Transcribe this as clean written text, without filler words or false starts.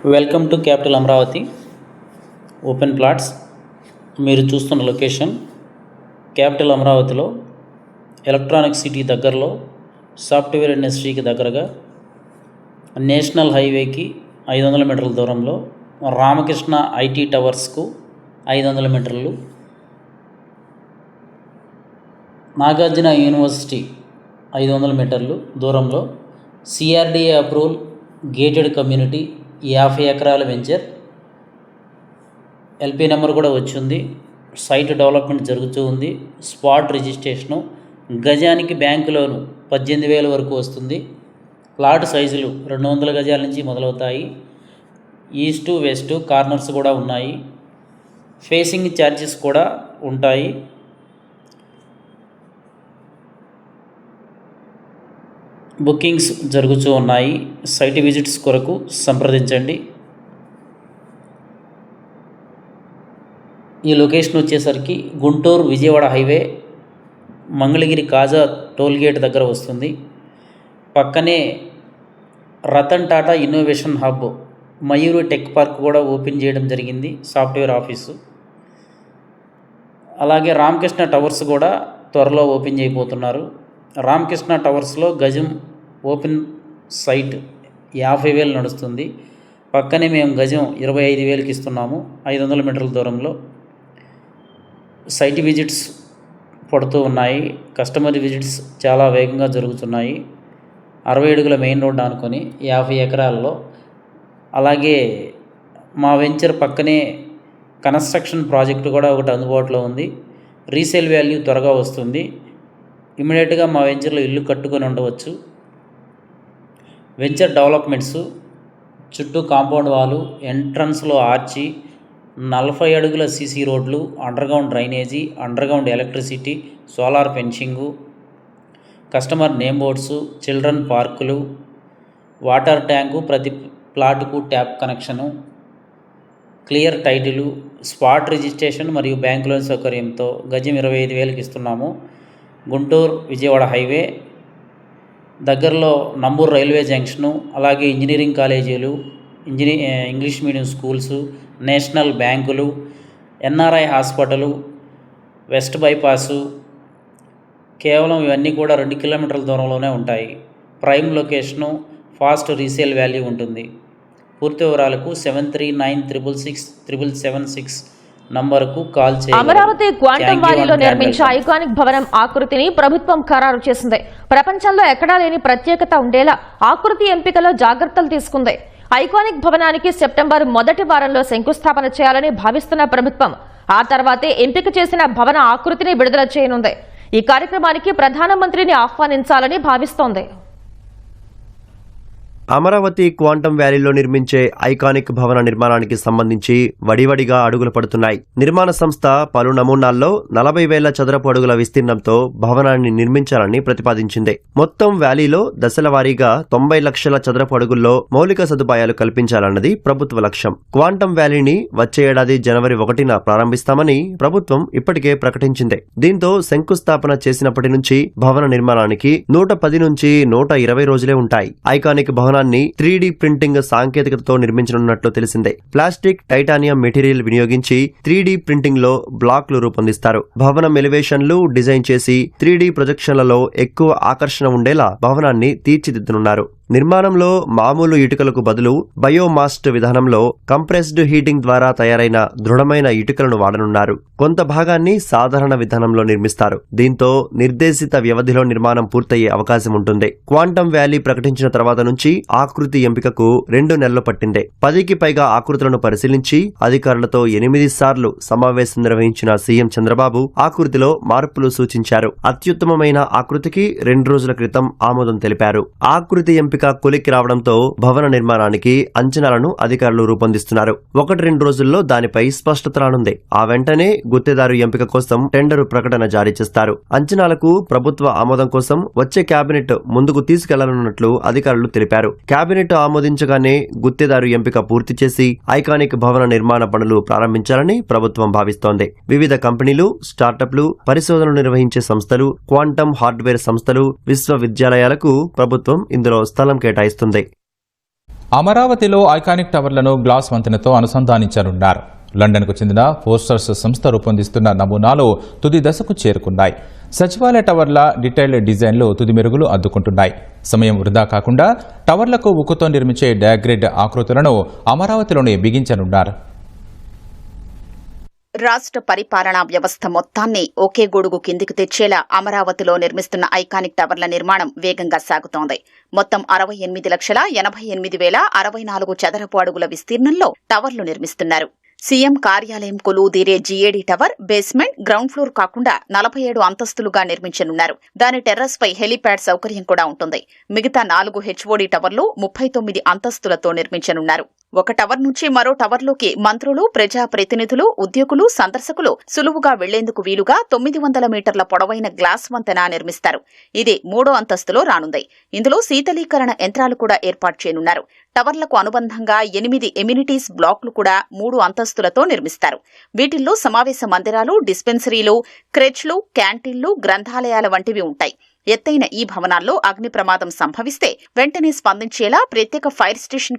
Welcome to capital Amaravati open plots. మీరు చూస్తున్న location capital అమరావతిలో ఎలక్ట్రానిక్ సిటీ దగ్గరలో సాఫ్ట్వేర్ ఇండస్ట్రీకి దగ్గరగా నేషనల్ హైవేకి 500 మీటర్ల దూరంలో రామకృష్ణ ఐటీ టవర్స్కు 500 మీటర్లు, నాగార్జున యూనివర్సిటీ 500 మీటర్లు దూరంలో సిఆర్డిఏ అప్రూవల్ గేటెడ్ కమ్యూనిటీ 50 ఎకరాల వెంచర్. ఎల్పి నెంబర్ కూడా వచ్చింది. సైట్ డెవలప్మెంట్ జరుగుతూ ఉంది. Spot registration. గజానికి బ్యాంకు లోను 18,000 వరకు వస్తుంది. ప్లాట్ సైజులు 200 గజాల నుంచి మొదలవుతాయి. ఈస్టు వెస్టు కార్నర్స్ కూడా ఉన్నాయి. ఫేసింగ్ ఛార్జెస్ కూడా ఉంటాయి. బుకింగ్స్ జరుగుతూ ఉన్నాయి. సైట్ విజిట్స్ కొరకు సంప్రదించండి. ఈ లొకేషన్ వచ్చేసరికి గుంటూరు విజయవాడ హైవే మంగళగిరి కాజా టోల్గేట్ దగ్గర వస్తుంది. పక్కనే Ratan Tata innovation hub Mayur tech park కూడా ఓపెన్ చేయడం జరిగింది, సాఫ్ట్వేర్ ఆఫీసు. అలాగే రామకృష్ణ టవర్స్ కూడా త్వరలో ఓపెన్ చేయబోతున్నారు. రామకృష్ణ టవర్స్లో గజం ఓపెన్ సైట్ 50,000 నడుస్తుంది. పక్కనే మేము గజం 25,000కి ఇస్తున్నాము 500 మీటర్ల దూరంలో. సైట్ విజిట్స్ పడుతూ ఉన్నాయి. కస్టమర్ విజిట్స్ చాలా వేగంగా జరుగుతున్నాయి. 60 అడుగుల మెయిన్ రోడ్ అనుకొని 50 ఎకరాల్లో. అలాగే మా వెంచర్ పక్కనే కన్స్ట్రక్షన్ ప్రాజెక్టు కూడా ఒకటి అందుబాటులో ఉంది. రీసేల్ వాల్యూ త్వరగా వస్తుంది. ఇమీడియట్గా మా వెంచర్లో ఇల్లు కట్టుకొని ఉండవచ్చు. వెంచర్ డెవలప్మెంట్స్ చుట్టూ కాంపౌండ్ వాలు, ఎంట్రన్స్లో ఆర్చి, 40 అడుగుల సీసీ రోడ్లు, underground drainage, underground electricity, solar fencing, customer name boards, children పార్కులు, వాటర్ ట్యాంకు, ప్రతి ప్లాటుకు tap connection, clear title, spot registration మరియు బ్యాంక్ లోన్ సౌకర్యంతో గజం 25,000కి ఇస్తున్నాము. గుంటూరు విజయవాడ హైవే దగ్గరలో నంబూరు రైల్వే జంక్షను, అలాగే ఇంజనీరింగ్ కాలేజీలు, ఇంగ్లీష్ మీడియం స్కూల్స్, నేషనల్ బ్యాంకులు, ఎన్ఆర్ఐ హాస్పిటలు, వెస్ట్ బైపాసు, కేవలం ఇవన్నీ కూడా 2 కిలోమీటర్ల దూరంలోనే ఉంటాయి. Prime location, fast resale value ఉంటుంది. పూర్తి వివరాలకు 7396667776 నంబర్కు కాల్ చేయండి. అమరావతి క్వాంటమ్ వ్యాలీలో నిర్మించే ఐకానిక్ భవనం ఆకృతిని ప్రభుత్వం ఖరారు చేసింది. ప్రపంచంలో ఎక్కడా లేని ప్రత్యేకత ఉండేలా ఆకృతి ఎంపికలో జాగ్రత్తలు తీసుకుంది. ఐకానిక్ భవనానికి సెప్టెంబర్ మొదటి వారంలో శంకుస్థాపన చేయాలని భావిస్తున్న ప్రభుత్వం ఆ తర్వాతే ఎంపిక చేసిన భవన ఆకృతిని విడుదల చేయనుంది. ఈ కార్యక్రమానికి ప్రధానమంత్రిని ఆహ్వానించాలని భావిస్తోంది. అమరావతి క్వాంటమ్ వ్యాలీలో నిర్మించే ఐకానిక్ భవన నిర్మాణానికి సంబంధించి వడివడిగా అడుగులు పడుతున్నాయి. నిర్మాణ సంస్థ పలు నమూనాల్లో 40,000 చదరపు అడుగుల విస్తీర్ణంతో భవనాన్ని నిర్మించాలని ప్రతిపాదించింది. మొత్తం వ్యాలీలో దశల వారీగా 90 లక్షల చదరపు అడుగుల్లో మౌలిక సదుపాయాలు కల్పించాలన్నది ప్రభుత్వ లక్ష్యం. క్వాంటమ్ వ్యాలీని వచ్చే ఏడాది జనవరి 1న ప్రారంభిస్తామని ప్రభుత్వం ఇప్పటికే ప్రకటించింది. దీంతో శంకుస్థాపన చేసినప్పటి నుంచి భవన నిర్మాణానికి 110 నుంచి 120 రోజులే ఉంటాయి. ఐకానిక్ భవన 3D ప్రింటింగ్ సాంకేతికతతో నిర్మించనున్నట్లు తెలిసిందే. ప్లాస్టిక్, టైటానియం మెటీరియల్ వినియోగించి 3D ప్రింటింగ్ లో బ్లాక్లు రూపొందిస్తారు. భవనం ఎలివేషన్లు డిజైన్ చేసి 3D ప్రొజెక్షన్లలో ఎక్కువ ఆకర్షణ ఉండేలా భవనాన్ని తీర్చిదిద్దనున్నారు. నిర్మాణంలో మామూలు ఇటుకలకు బదులు బయోమాస్ట్ విధానంలో కంప్రెస్డ్ హీటింగ్ ద్వారా తయారైన దృఢమైన ఇటుకలను వాడనున్నారు. కొంత భాగాన్ని సాధారణ విధానంలో నిర్మిస్తారు. దీంతో నిర్దేశిత వ్యవధిలో నిర్మాణం పూర్తయ్యే అవకాశం ఉంటుంది. క్వాంటమ్ వ్యాలీ ప్రకటించిన తర్వాత నుంచి ఆకృతి ఎంపికకు 2 నెలలు పట్టింది. 10కి పైగా ఆకృతులను పరిశీలించి అధికారులతో 8 సార్లు సమావేశం నిర్వహించిన సీఎం చంద్రబాబు ఆకృతిలో మార్పులు సూచించారు. అత్యుత్తమమైన ఆకృతికి 2 రోజుల క్రితం ఆమోదం తెలిపారు. ఆకృతి ఎంపిక కొలిక్కి రావడంతో భవన నిర్మాణానికి అంచనాలను అధికారులు రూపొందిస్తున్నారు. 1-2 రోజుల్లో దానిపై స్పష్టత రానుంది. ఆ వెంటనే గుత్తేదారు ఎంపిక కోసం టెండరు ప్రకటన జారీ చేస్తారు. అంచనాలకు ప్రభుత్వ ఆమోదం కోసం వచ్చే కేబినెట్ ముందుకు తీసుకెళ్లనున్నట్లు అధికారులు తెలిపారు. కేబినెట్ ఆమోదించగానే గుత్తేదారు ఎంపిక పూర్తి చేసి ఐకానిక్ భవన నిర్మాణ పనులు ప్రారంభించాలని ప్రభుత్వం భావిస్తోంది. వివిధ కంపెనీలు, స్టార్టప్లు, పరిశోధనలు నిర్వహించే సంస్థలు, క్వాంటమ్ హార్డ్వేర్ సంస్థలు, విశ్వవిద్యాలయాలకు ప్రభుత్వం ఇందులో స్థలం కేటాయిస్తుంది. అమరావతిలో ఐకానిక్ టవర్లను గ్లాస్ వంతెనతో అనుసంధానించనున్నారు. లండన్కు చెందిన పోస్టర్స్ సంస్థ రూపొందిస్తున్న నమూనాలు తుది దశకు చేరుకున్నాయి. సచివాలయ టవర్ల డీటెయిల్డ్ డిజైన్లు తుది మెరుగులు అద్దుకుంటున్నాయి. సమయం వృధా కాకుండా టవర్లకు ఉక్కుతో నిర్మించే డయాగ్రిడ్ ఆకృతులను అమరావతిలోనే బిగించనున్నారు. రాష్ట్ర పరిపాలనా వ్యవస్థ మొత్తాన్ని ఒకే గొడుగు కిందికి తెచ్చేలా అమరావతిలో నిర్మిస్తున్న ఐకానిక్ టవర్ల నిర్మాణం వేగంగా సాగుతోంది. మొత్తం 68,88,064 చదరపు అడుగుల విస్తీర్ణంలో టవర్లు నిర్మిస్తున్నారు. సీఎం కార్యాలయం కొలువుదీరే GAD tower basement, ground floor కాకుండా 47 అంతస్తులుగా నిర్మించనున్నారు. దాని టెర్రస్ పై హెలీప్యాడ్ సౌకర్యం కూడా ఉంటుంది. మిగతా 4 హెచ్ఓడీ టవర్లు 39 అంతస్తులతో నిర్మించనున్నారు. ఒక టవర్ నుంచి మరో టవర్లోకి మంత్రులు, ప్రజా ప్రతినిధులు, ఉద్యోగులు, సందర్శకులు సులువుగా వెళ్లేందుకు వీలుగా 900 మీటర్ల పొడవైన గ్లాస్ వంతెన నిర్మిస్తారు. ఇది 3వ అంతస్తులో రానుంది. ఇందులో శీతలీకరణ యంత్రాలు కూడా ఏర్పాటు చేయనున్నారు. టవర్లకు అనుబంధంగా 8 ఎమ్యూనిటీస్ బ్లాక్లు కూడా 3 అంతస్తులతో నిర్మిస్తారు. వీటిల్లో సమావేశ మందిరాలు, డిస్పెన్సరీలు, క్రెచ్లు, క్యాంటీన్లు, గ్రంథాలయాల వంటివి ఉంటాయి. ఎత్తైన ఈ భవనాల్లో అగ్ని ప్రమాదం సంభవిస్తే వెంటనే స్పందించేలా ప్రత్యేక ఫైర్ స్టేషన్